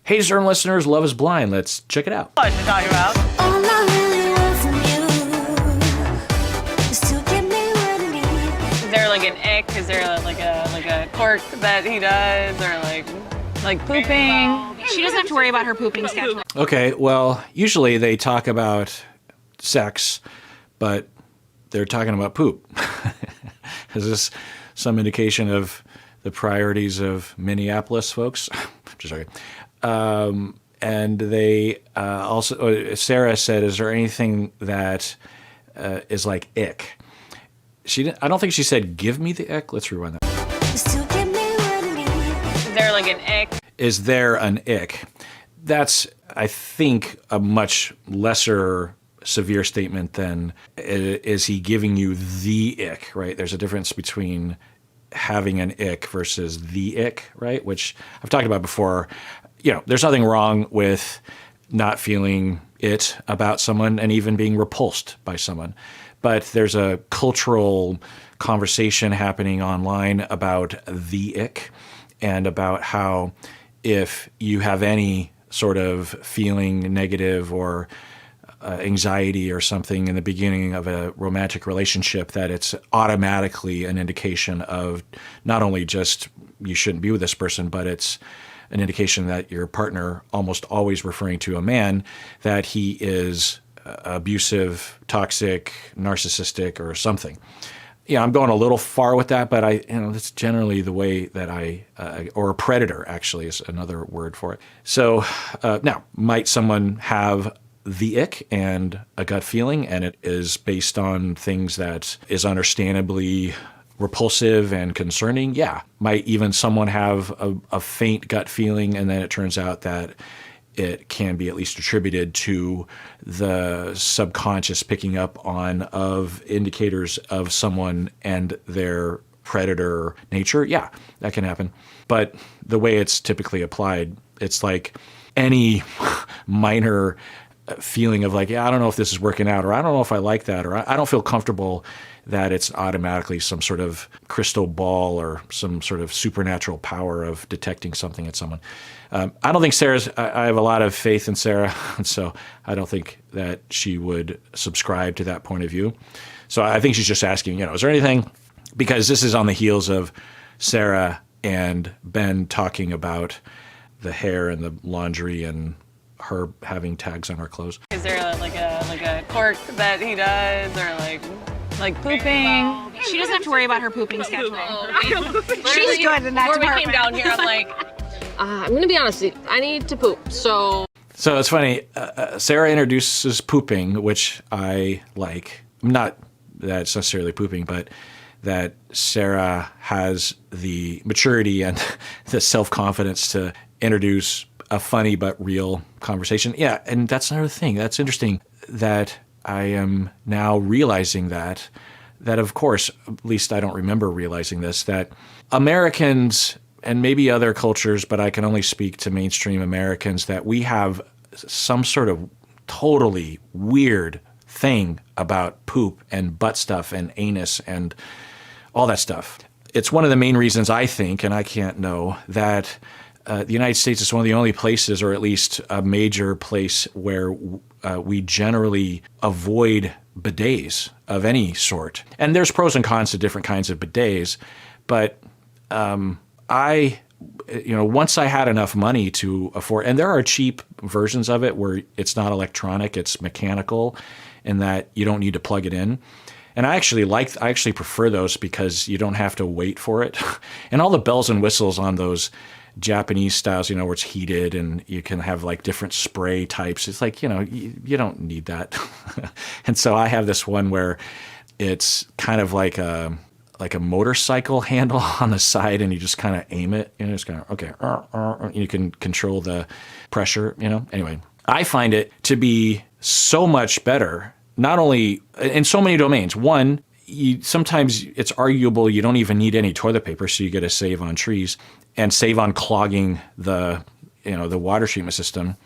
Hey, Zerm listeners, Love is Blind. Let's check it out. What to talk about? All I really want from you is to give me what I need. Is there like an ick? Is there like a quirk that he does, or like pooping? She doesn't have to worry about her pooping schedule. Okay, well, usually they talk about sex, but they're talking about poop. Is this some indication of the priorities of Minneapolis folks? Just joking. And they also, Sara said, is there anything that is like ick? I don't think she said, give me the ick. Let's rewind that. Just to give me what I need. Is there like an ick? Is there an ick? That's, I think, a much lesser severe statement than is he giving you the ick, right? There's a difference between having an ick versus the ick, right? Which I've talked about before. You know, there's nothing wrong with not feeling it about someone and even being repulsed by someone. But there's a cultural conversation happening online about the ick and about how if you have any sort of feeling negative or anxiety or something in the beginning of a romantic relationship, that it's automatically an indication of not only just you shouldn't be with this person, but it's an indication that your partner, almost always referring to a man, that he is abusive, toxic, narcissistic, or something. Yeah, I'm going a little far with that, but that's generally the way that or a predator actually is another word for it. So now, might someone have the ick and a gut feeling, and it is based on things that is understandably repulsive and concerning? Yeah. Might even someone have a faint gut feeling, and then it turns out that it can be at least attributed to the subconscious picking up on of indicators of someone and their predator nature? Yeah, that can happen. But the way it's typically applied, it's like any minor feeling of like, yeah, I don't know if this is working out, or I don't know if I like that, or I don't feel comfortable, that it's automatically some sort of crystal ball or some sort of supernatural power of detecting something in someone. I don't think I have a lot of faith in Sara, and so I don't think that she would subscribe to that point of view. So I think she's just asking, is there anything, because this is on the heels of Sara and Ben talking about the hair and the laundry and her having tags on her clothes. Is there like a quirk that he does, or like pooping? She doesn't have to worry about her pooping schedule. She's good in that Before we department. came down here, I'm like, I'm going to be honest, I need to poop, so... So it's funny, Sara introduces pooping, which I like. Not that it's necessarily pooping, but that Sara has the maturity and the self-confidence to introduce a funny but real conversation. Yeah, and that's another thing. That's interesting that I am now realizing that of course, at least I don't remember realizing this, that Americans, and maybe other cultures, but I can only speak to mainstream Americans, that we have some sort of totally weird thing about poop and butt stuff and anus and all that stuff. It's one of the main reasons I think, and I can't know, that the United States is one of the only places, or at least a major place, where we generally avoid bidets of any sort. And there's pros and cons to different kinds of bidets, but once I had enough money to afford, and there are cheap versions of it where it's not electronic, it's mechanical, and that you don't need to plug it in. And I actually prefer those because you don't have to wait for it. And all the bells and whistles on those Japanese styles, where it's heated and you can have like different spray types. It's like, you don't need that. And so I have this one where it's kind of like a motorcycle handle on the side, and you just kind of aim it, it's kind of, okay, you can control the pressure, Anyway, I find it to be so much better, not only in so many domains. One, sometimes it's arguable you don't even need any toilet paper, so you get to save on trees and save on clogging the water treatment system.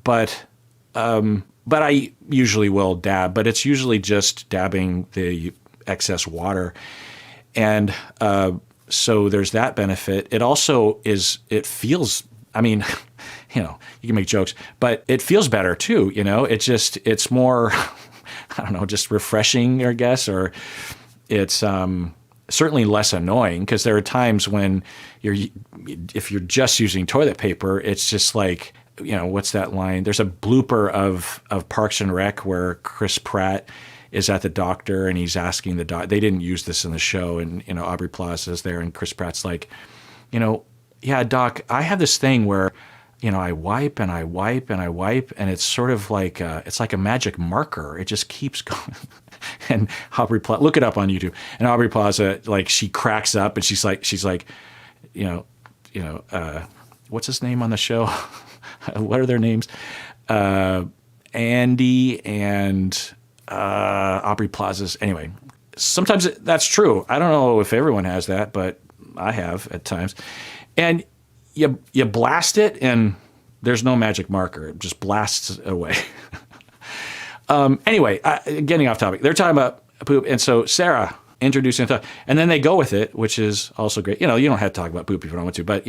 But I usually will dab, but it's usually just dabbing the excess water. And so there's that benefit. It also it feels, you can make jokes, but it feels better too. It's more, I don't know, just refreshing, I guess, or it's certainly less annoying, because there are times when if you're just using toilet paper, it's just like, what's that line? There's a blooper of Parks and Rec where Chris Pratt is at the doctor and he's asking the doc. They didn't use this in the show, and Aubrey Plaza's there, and Chris Pratt's like, yeah, doc, I have this thing where I wipe and I wipe and I wipe, and it's sort of like it's like a magic marker. It just keeps going. And Aubrey Plaza, look it up on YouTube. And Aubrey Plaza, like, she cracks up and she's like, what's his name on the show? What are their names? Andy and Aubrey Plaza's. Anyway, sometimes that's true. I don't know if everyone has that, but I have at times. And you blast it, and there's no magic marker. It just blasts away. Anyway, getting off topic. They're talking about poop, and so Sara introducing it, and then they go with it, which is also great. You don't have to talk about poop if you don't want to, but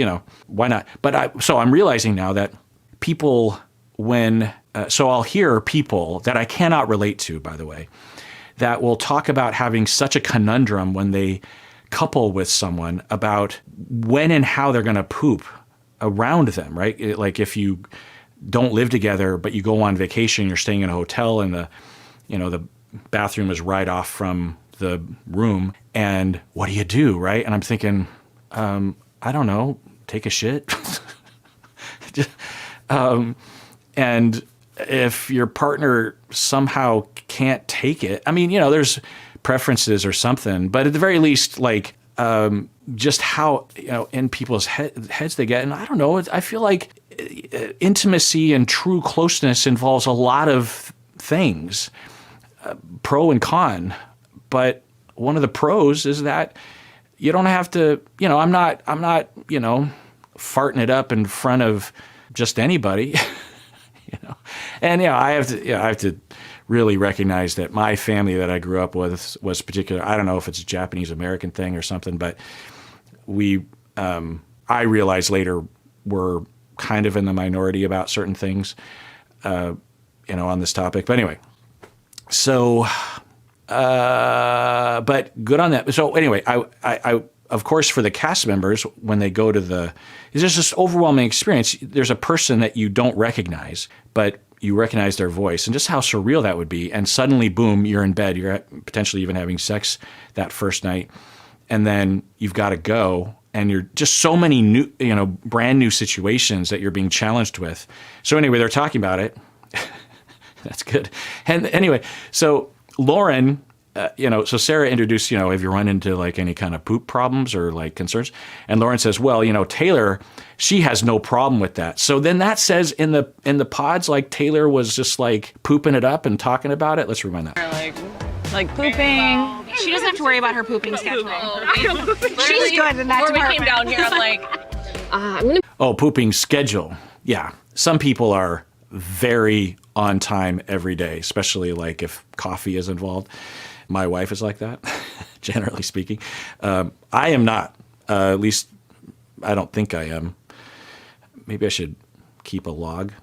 why not? But so I'm realizing now that people, so I'll hear people that I cannot relate to, by the way, that will talk about having such a conundrum when they couple with someone about when and how they're going to poop around them, right? Like if you don't live together, but you go on vacation, you're staying in a hotel, and the bathroom is right off from the room, and what do, right? And I'm thinking, I don't know, take a shit. And if your partner somehow can't take it, I mean, there's preferences or something, but at the very least, like, just how, in people's heads they get. And I don't know, I feel like intimacy and true closeness involves a lot of things, pro and con. But one of the pros is that you don't have to, I'm not, farting it up in front of just anybody, And I have to really recognize that my family that I grew up with was particular. I don't know if it's a Japanese American thing or something, but I realized later we're kind of in the minority about certain things, on this topic. But anyway, so, but good on that. So anyway, I of course, for the cast members, when they go to it's just this overwhelming experience. There's a person that you don't recognize, but you recognize their voice, and just how surreal that would be. And suddenly, boom, you're in bed. You're potentially even having sex that first night. And then you've got to go, and you're just so many new, brand new situations that you're being challenged with. So anyway, they're talking about it. That's good. And anyway, so Lauren, so Sara introduced, have you run into like any kind of poop problems or like concerns? And Lauren says, well, Taylor, she has no problem with that. So then that says in the pods, like Taylor was just like pooping it up and talking about it. Let's rewind that. Or like pooping. She doesn't have to worry about her pooping schedule. She's good in that Before we department. came down here, I'm like, I'm gonna. Oh, pooping schedule. Yeah. Some people are very on time every day, especially like if coffee is involved. My wife is like that, generally speaking. I am not. At least I don't think I am. Maybe I should keep a log. To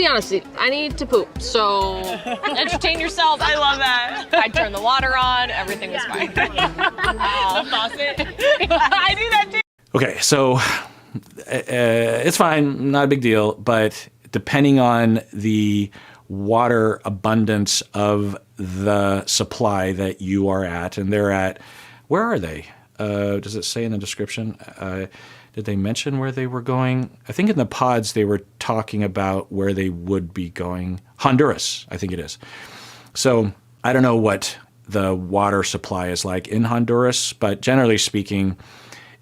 be honest, I need to poop, so entertain yourself. I love that. I turned the water on, everything was fine. The faucet. I do that too. Okay, so it's fine, not a big deal, but depending on the water abundance of the supply that you are at, and they're at, where are they? Does it say in the description? Did they mention where they were going? I think in the pods they were talking about where they would be going. Honduras, I think it is. So I don't know what the water supply is like in Honduras, but generally speaking,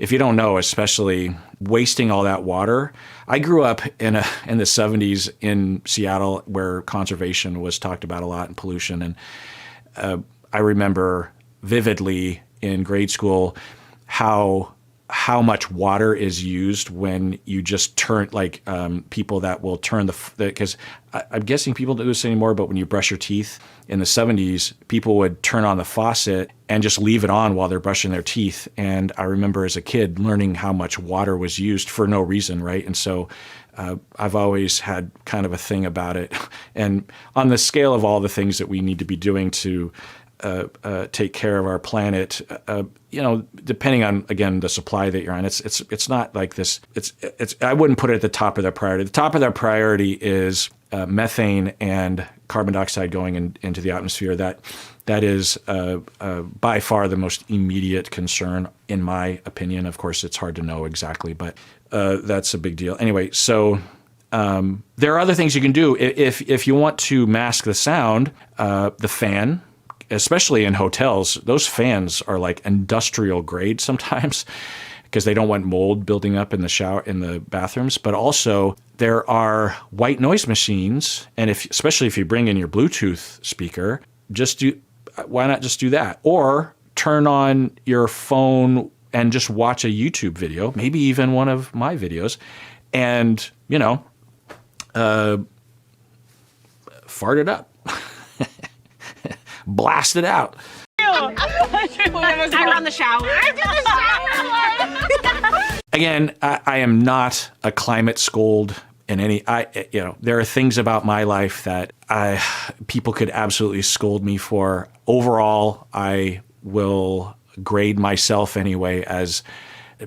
if you don't know, especially wasting all that water. I grew up in the 70s in Seattle where conservation was talked about a lot and pollution. And I remember vividly in grade school how how much water is used when you just turn, like people that will turn because I'm guessing people don't do this anymore, but when you brush your teeth in the 70s, people would turn on the faucet and just leave it on while they're brushing their teeth. And I remember as a kid learning how much water was used for no reason, right? And so I've always had kind of a thing about it. And on the scale of all the things that we need to be doing to take care of our planet, depending on, again, the supply that you're on, it's not like this. I wouldn't put it at the top of their priority. The top of their priority is methane and carbon dioxide going into the atmosphere. That is by far the most immediate concern, in my opinion. Of course, it's hard to know exactly, but that's a big deal. Anyway, so there are other things you can do. If you want to mask the sound, the fan, especially in hotels, those fans are like industrial grade sometimes because they don't want mold building up in the bathrooms. But also there are white noise machines, and especially if you bring in your Bluetooth speaker, why not just do that? Or turn on your phone and just watch a YouTube video, maybe even one of my videos, and fart it up. Blast it out. I run the shower. Again, I am not a climate scold in any. There are things about my life that people could absolutely scold me for. Overall, I will grade myself anyway as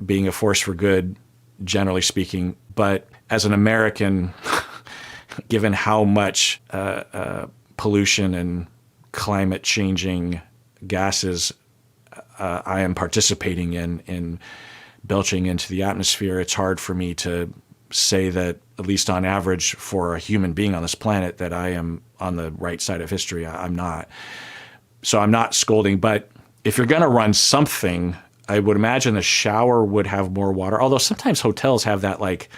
being a force for good, generally speaking. But as an American, given how much pollution and climate changing gases I am participating in belching into the atmosphere, it's hard for me to say that, at least on average for a human being on this planet, that I am on the right side of history. I'm not. So I'm not scolding, but if you're going to run something, I would imagine the shower would have more water, although sometimes hotels have that like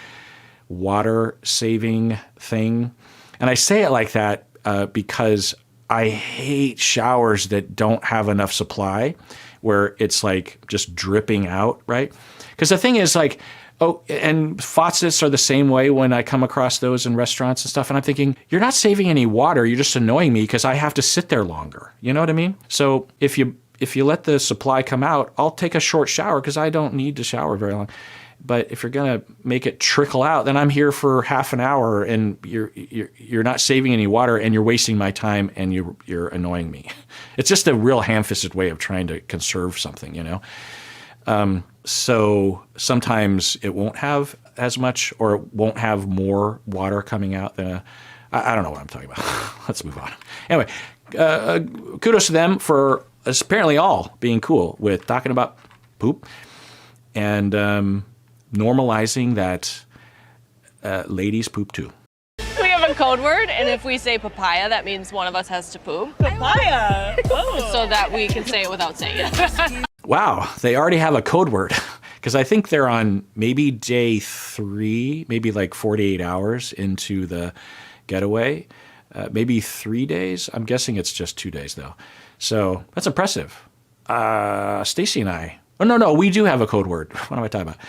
water saving thing. And I say it like that because I hate showers that don't have enough supply, where it's like just dripping out, right? Because the thing is like, and faucets are the same way when I come across those in restaurants and stuff. And I'm thinking, you're not saving any water. You're just annoying me because I have to sit there longer. You know what I mean? So if you let the supply come out, I'll take a short shower because I don't need to shower very long. But if you're going to make it trickle out, then I'm here for half an hour and you're not saving any water and you're wasting my time and you're annoying me. It's just a real ham-fisted way of trying to conserve something, So sometimes it won't have as much, or it won't have more water coming out than I don't know what I'm talking about. Let's move on. Anyway, kudos to them for apparently all being cool with talking about poop and normalizing that ladies poop too. We have a code word, and if we say papaya, that means one of us has to poop. Papaya. Oh. So that we can say it without saying it. Wow, they already have a code word. Because I think they're on maybe day 3, maybe like 48 hours into the getaway. Maybe 3 days. I'm guessing it's just 2 days, though. So that's impressive. Stacy and I. Oh, no, we do have a code word. What am I talking about?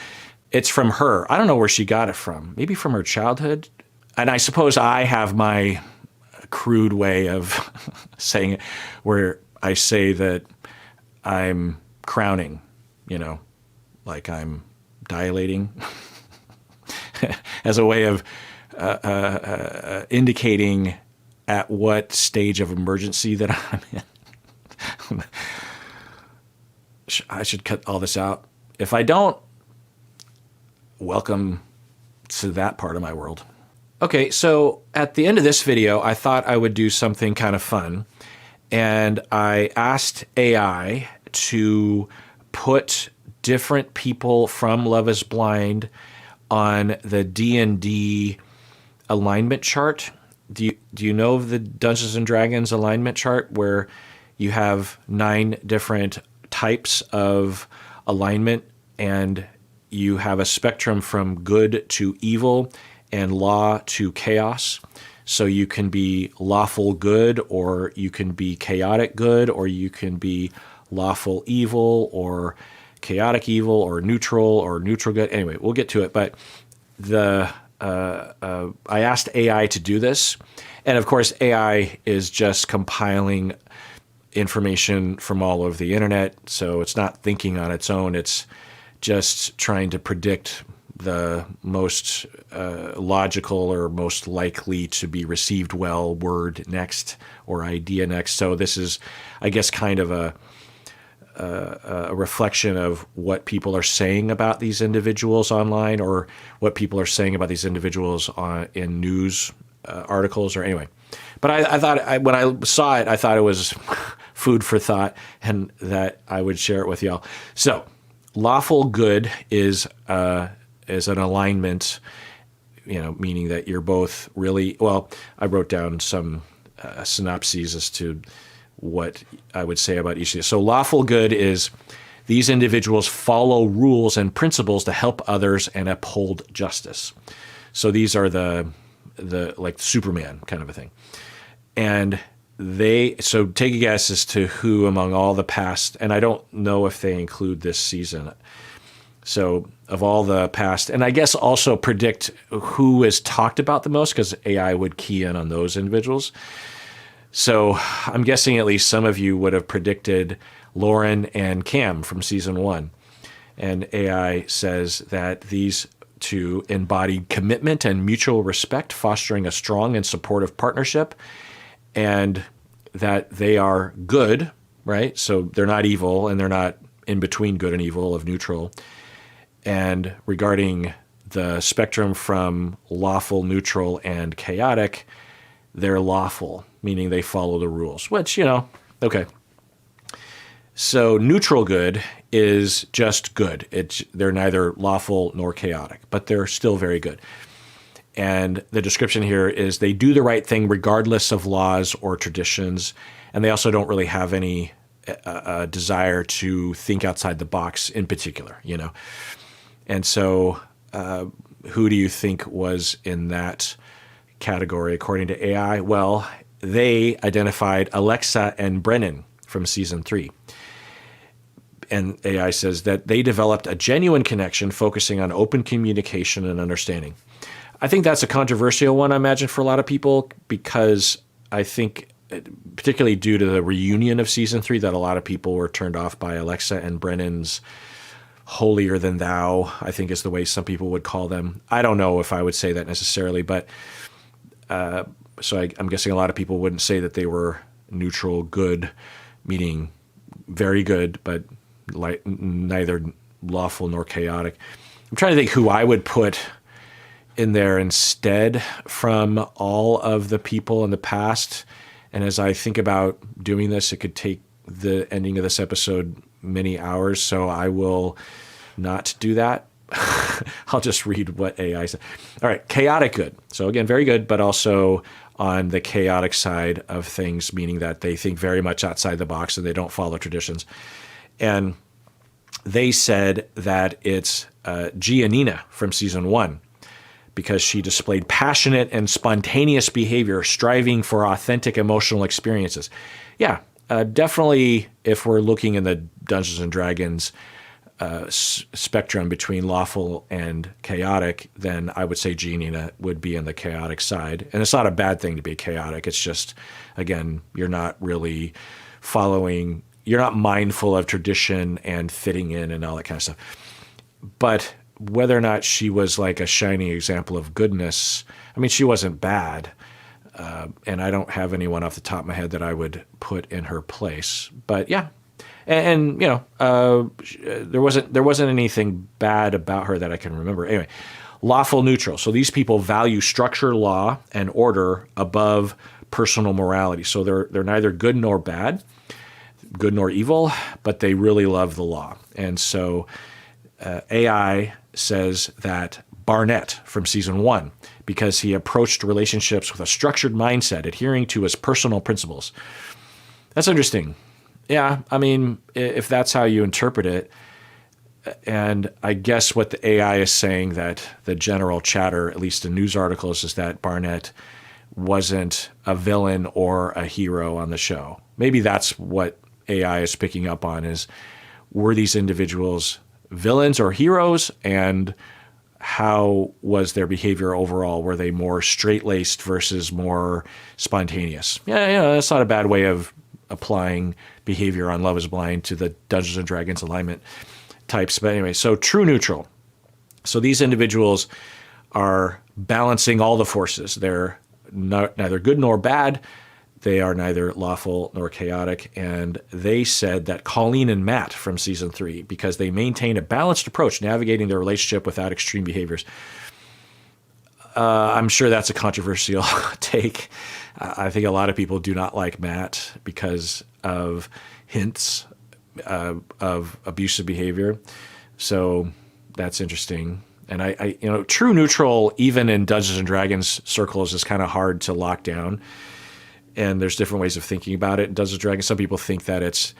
It's from her. I don't know where she got it from. Maybe from her childhood. And I suppose I have my crude way of saying it, where I say that I'm crowning, like I'm dilating as a way of indicating at what stage of emergency that I'm in. I should cut all this out. If I don't, welcome to that part of my world. Okay, so at the end of this video, I thought I would do something kind of fun. And I asked AI to put different people from Love is Blind on the D&D alignment chart. Do you know of the Dungeons & Dragons alignment chart, where you have 9 different types of alignment, and you have a spectrum from good to evil and law to chaos? So you can be lawful good, or you can be chaotic good, or you can be lawful evil, or chaotic evil or neutral good. Anyway, we'll get to it. But I asked AI to do this, and of course, AI is just compiling information from all over the internet, so it's not thinking on its own. It's just trying to predict the most logical or most likely to be received well word next or idea next. So this is, I guess, kind of a reflection of what people are saying about these individuals online, or what people are saying about these individuals in news articles, or anyway. But I thought, when I saw it, I thought it was food for thought, and that I would share it with y'all. So, lawful good is an alignment, meaning that you're both really, well, I wrote down some synopses as to what I would say about each of these. So lawful good is these individuals follow rules and principles to help others and uphold justice. So these are the like Superman kind of a thing. And so take a guess as to who among all the past, and I don't know if they include this season. So of all the past, and I guess also predict who is talked about the most, because AI would key in on those individuals. So I'm guessing at least some of you would have predicted Lauren and Cam from season 1. And AI says that these two embody commitment and mutual respect, fostering a strong and supportive partnership, and that they are good, right? So they're not evil, and they're not in between good and evil, of neutral. And regarding the spectrum from lawful, neutral, and chaotic, they're lawful, meaning they follow the rules, which, okay. So neutral good is just good. They're neither lawful nor chaotic, but they're still very good. And the description here is they do the right thing regardless of laws or traditions, and they also don't really have any desire to think outside the box in particular, And so who do you think was in that category according to AI? Well, they identified Alexa and Brennan from season 3. And AI says that they developed a genuine connection focusing on open communication and understanding. I think that's a controversial one, I imagine, for a lot of people, because I think, particularly due to the reunion of season 3, that a lot of people were turned off by Alexa and Brennan's holier than thou, I think is the way some people would call them. I don't know if I would say that necessarily, but so I'm guessing a lot of people wouldn't say that they were neutral good, meaning very good, but like neither lawful nor chaotic. I'm trying to think who I would put in there instead from all of the people in the past. And as I think about doing this, it could take the ending of this episode many hours, so I will not do that. I'll just read what AI said. All right, chaotic good. So again, very good, but also on the chaotic side of things, meaning that they think very much outside the box and they don't follow traditions. And they said that it's Giannina from season 1, because she displayed passionate and spontaneous behavior, striving for authentic emotional experiences. Yeah, definitely, if we're looking in the Dungeons and Dragons spectrum between lawful and chaotic, then I would say Giannina would be in the chaotic side. And it's not a bad thing to be chaotic. It's just, again, you're not really following, you're not mindful of tradition and fitting in and all that kind of stuff. But whether or not she was like a shining example of goodness, I mean, she wasn't bad. And I don't have anyone off the top of my head that I would put in her place. But yeah, and there wasn't anything bad about her that I can remember. Anyway, lawful neutral. So these people value structure, law, and order above personal morality. So they're neither good nor bad, good nor evil, but they really love the law. And so AI says that Barnett from season 1, because he approached relationships with a structured mindset, adhering to his personal principles. That's interesting. Yeah, I mean, if that's how you interpret it, and I guess what the AI is saying, that the general chatter, at least in news articles, is that Barnett wasn't a villain or a hero on the show. Maybe that's what AI is picking up on, is were these individuals villains or heroes, and how was their behavior overall? Were they more straight-laced versus more spontaneous? Yeah, that's not a bad way of applying behavior on Love is Blind to the Dungeons and Dragons alignment types. But anyway, so true neutral. So these individuals are balancing all the forces. They're neither good nor bad. They are neither lawful nor chaotic. And they said that Colleen and Matt from season 3, because they maintain a balanced approach navigating their relationship without extreme behaviors. I'm sure that's a controversial take. I think a lot of people do not like Matt because of hints of abusive behavior. So that's interesting. And I true neutral, even in Dungeons and Dragons circles, is kind of hard to lock down. And there's different ways of thinking about it in Dungeons and Dragons. Some people think that it's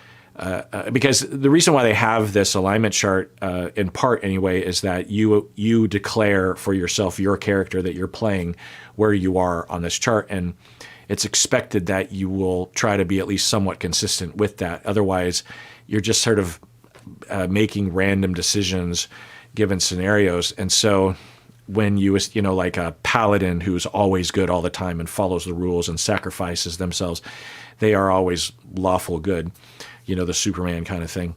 because the reason why they have this alignment chart, in part anyway, is that you declare for yourself, your character that you're playing, where you are on this chart, and it's expected that you will try to be at least somewhat consistent with that. Otherwise, you're just sort of making random decisions given scenarios. And so when you like a paladin who's always good all the time and follows the rules and sacrifices themselves, they are always lawful good, the Superman kind of thing.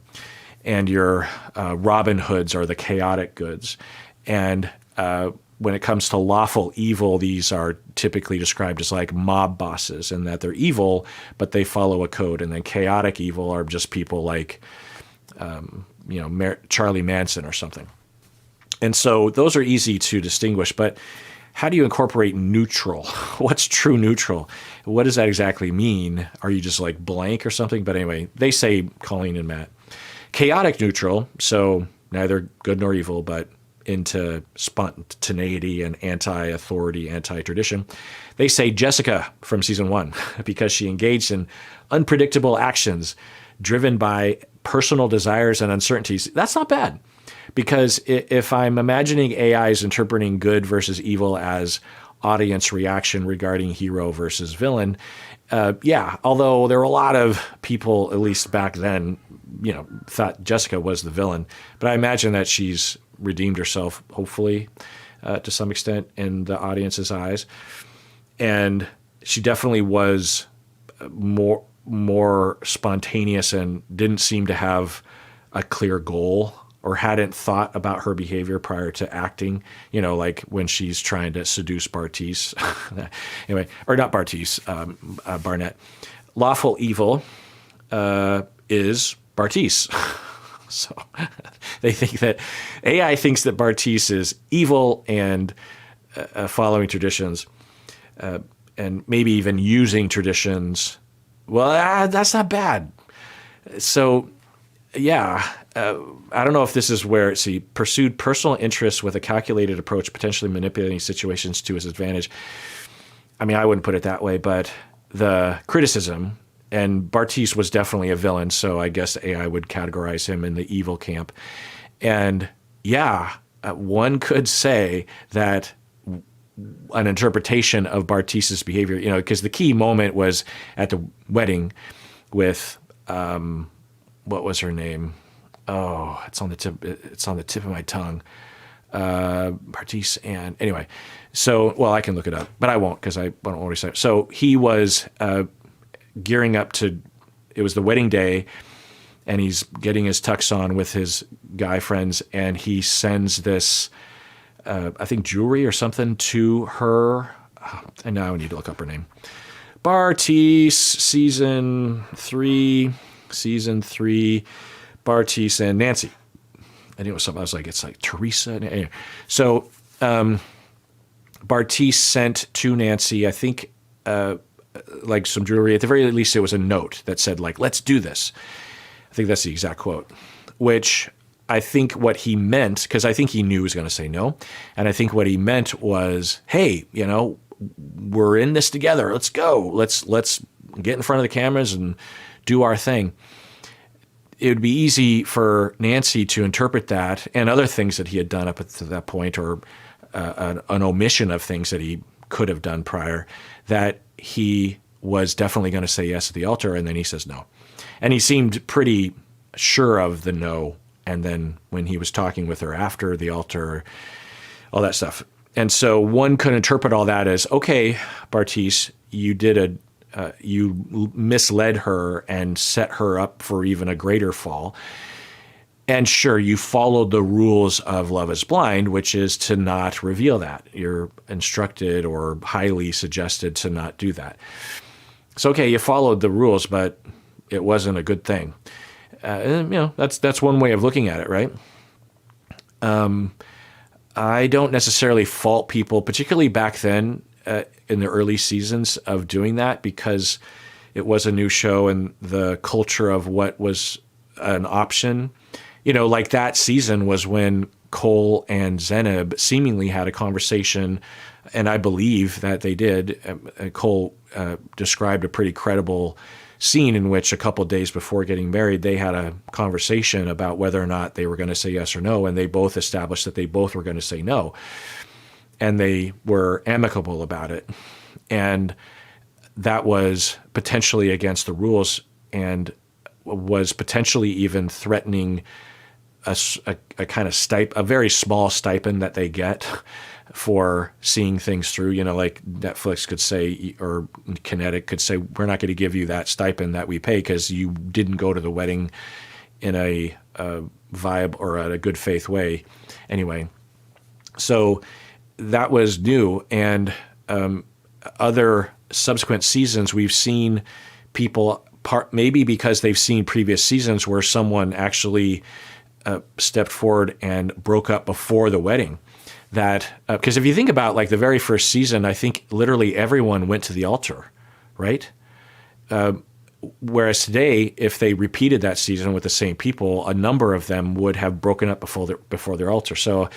And your Robin Hoods are the chaotic goods. And when it comes to lawful evil, these are typically described as like mob bosses, and that they're evil, but they follow a code. And then chaotic evil are just people like, Charlie Manson or something. And so those are easy to distinguish, but how do you incorporate neutral? What's true neutral? What does that exactly mean? Are you just like blank or something? But anyway, they say Colleen and Matt. Chaotic neutral, so neither good nor evil, but into spontaneity and anti-authority, anti-tradition. They say Jessica from season 1, because she engaged in unpredictable actions driven by personal desires and uncertainties. That's not bad. Because if I'm imagining AI is interpreting good versus evil as audience reaction regarding hero versus villain, although there were a lot of people, at least back then, thought Jessica was the villain. But I imagine that she's redeemed herself, hopefully, to some extent in the audience's eyes. And she definitely was more spontaneous and didn't seem to have a clear goal, or hadn't thought about her behavior prior to acting, like when she's trying to seduce Bartice. Anyway, or not Bartice, Barnett. Lawful evil is Bartice. So they think that AI thinks that Bartice is evil and following traditions, and maybe even using traditions. Well, that's not bad. So, yeah. I don't know if this is where pursued personal interests with a calculated approach, potentially manipulating situations to his advantage. I mean, I wouldn't put it that way, but the criticism, and Bartice was definitely a villain, so I guess AI would categorize him in the evil camp. And one could say that an interpretation of Bartice's behavior, because the key moment was at the wedding with, what was her name? Oh, it's on the tip of my tongue. Bartice, and anyway, so, well, I can look it up, but I won't because I don't want to say it. So he was gearing up it was the wedding day, and he's getting his tux on with his guy friends, and he sends this, I think, jewelry or something to her. And now I need to look up her name. Bartice, season 3, Bartice and Nancy. I knew it was something. I was like, it's like Teresa. Anyway. So Bartice sent to Nancy, I think, like some jewelry. At the very least, it was a note that said, like, let's do this. I think that's the exact quote, which I think what he meant, because I think he knew he was going to say no. And I think what he meant was, hey, we're in this together. Let's go. Let's get in front of the cameras and do our thing. It would be easy for Nancy to interpret that and other things that he had done up to that point, or an omission of things that he could have done prior, that he was definitely going to say yes at the altar, and then he says no. And he seemed pretty sure of the no. And then when he was talking with her after the altar, all that stuff. And so one could interpret all that as, okay, Bartice, you misled her and set her up for even a greater fall. And sure, you followed the rules of Love is Blind, which is to not reveal that. You're instructed or highly suggested to not do that. So, okay, you followed the rules, but it wasn't a good thing. And, that's one way of looking at it, right? I don't necessarily fault people, particularly back then in the early seasons of doing that, because it was a new show and the culture of what was an option. Like that season was when Cole and Zenib seemingly had a conversation, and I believe that they did. Cole described a pretty credible scene in which a couple of days before getting married, they had a conversation about whether or not they were going to say yes or no, and they both established that they both were going to say no. And they were amicable about it. And that was potentially against the rules and was potentially even threatening a kind of a very small stipend that they get for seeing things through. Like Netflix could say, or Kinetic could say, we're not going to give you that stipend that we pay because you didn't go to the wedding in a vibe or a good faith way. Anyway, so that was new. And other subsequent seasons, we've seen people, maybe because they've seen previous seasons where someone actually stepped forward and broke up before the wedding. That because if you think about like the very first season, I think literally everyone went to the altar, right? Whereas today, if they repeated that season with the same people, a number of them would have broken up before their altar. So,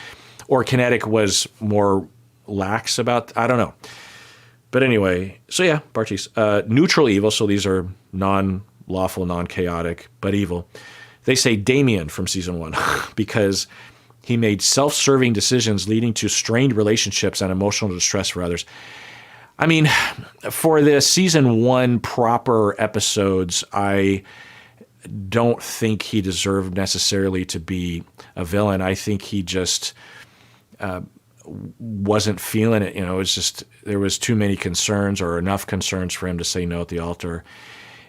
or Kinetic was more lax about, I don't know. But anyway, so yeah, Bartice, neutral evil. So these are non-lawful, non-chaotic, but evil. They say Damien from season 1 because he made self-serving decisions leading to strained relationships and emotional distress for others. I mean, for the season 1 proper episodes, I don't think he deserved necessarily to be a villain. I think he just wasn't feeling it. It was just, there was too many concerns or enough concerns for him to say no at the altar.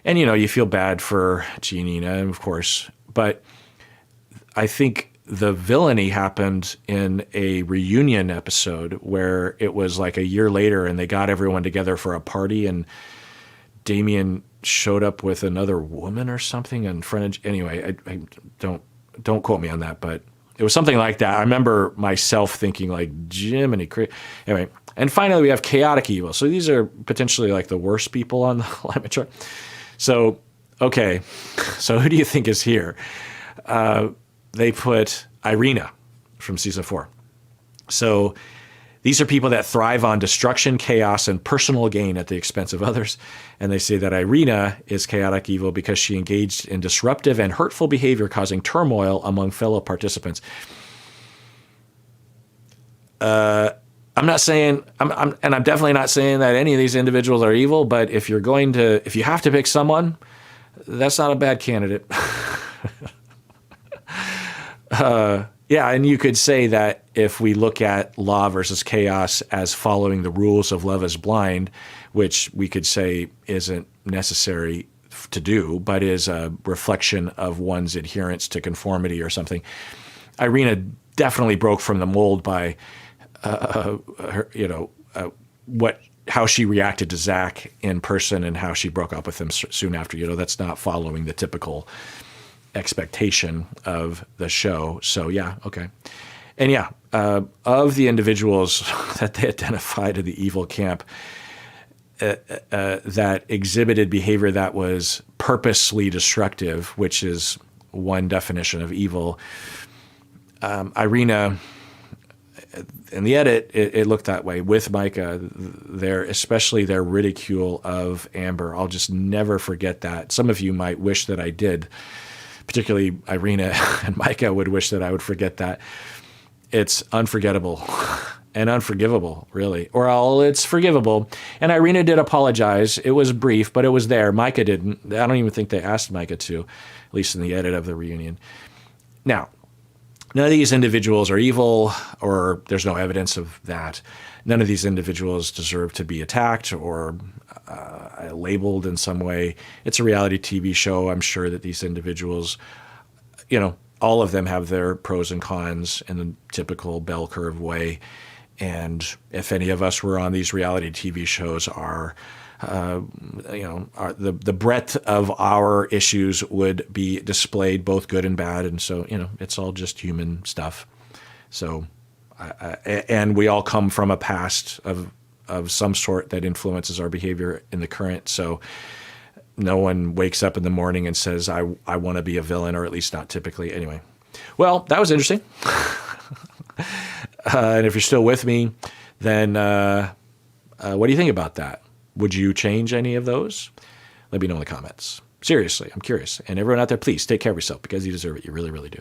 And, you feel bad for Giannina, of course. But I think the villainy happened in a reunion episode where it was like a year later and they got everyone together for a party and Damien showed up with another woman or something in front of, anyway, I don't quote me on that, but it was something like that. I remember myself thinking like Jiminy Cricket. Anyway, and finally we have chaotic evil. So these are potentially like the worst people on the alignment chart. So, okay, so who do you think is here? They put Irina from season 4. So these are people that thrive on destruction, chaos, and personal gain at the expense of others. And they say that Irina is chaotic evil because she engaged in disruptive and hurtful behavior, causing turmoil among fellow participants. I'm not saying, I'm definitely not saying that any of these individuals are evil, but if you have to pick someone, that's not a bad candidate. Yeah, and you could say that if we look at law versus chaos as following the rules of Love is Blind, which we could say isn't necessary to do, but is a reflection of one's adherence to conformity or something, Irina definitely broke from the mold by, how she reacted to Zach in person and how she broke up with him soon after. That's not following the typical expectation of the show. So yeah, okay. And yeah, of the individuals that they identified in the evil camp that exhibited behavior that was purposely destructive, which is one definition of evil, Irina, in the edit, it looked that way with Micah. Especially their ridicule of Amber. I'll just never forget that. Some of you might wish that I did. Particularly Irina and Micah would wish that I would forget that. It's unforgettable. and unforgivable, really. Well, it's forgivable. And Irina did apologize. It was brief, but it was there. Micah didn't. I don't even think they asked Micah to, at least in the edit of the reunion. Now, none of these individuals are evil, or there's no evidence of that. None of these individuals deserve to be attacked or labeled in some way. It's a reality TV show. I'm sure that these individuals, all of them have their pros and cons in the typical bell curve way. And if any of us were on these reality TV shows, the breadth of our issues would be displayed, both good and bad. And so, it's all just human stuff. So, and we all come from a past of some sort that influences our behavior in the current. So no one wakes up in the morning and says, I want to be a villain, or at least not typically. Anyway, well, that was interesting. And if you're still with me, then what do you think about that? Would you change any of those? Let me know in the comments. Seriously, I'm curious. And everyone out there, please take care of yourself, because you deserve it. You really, really do.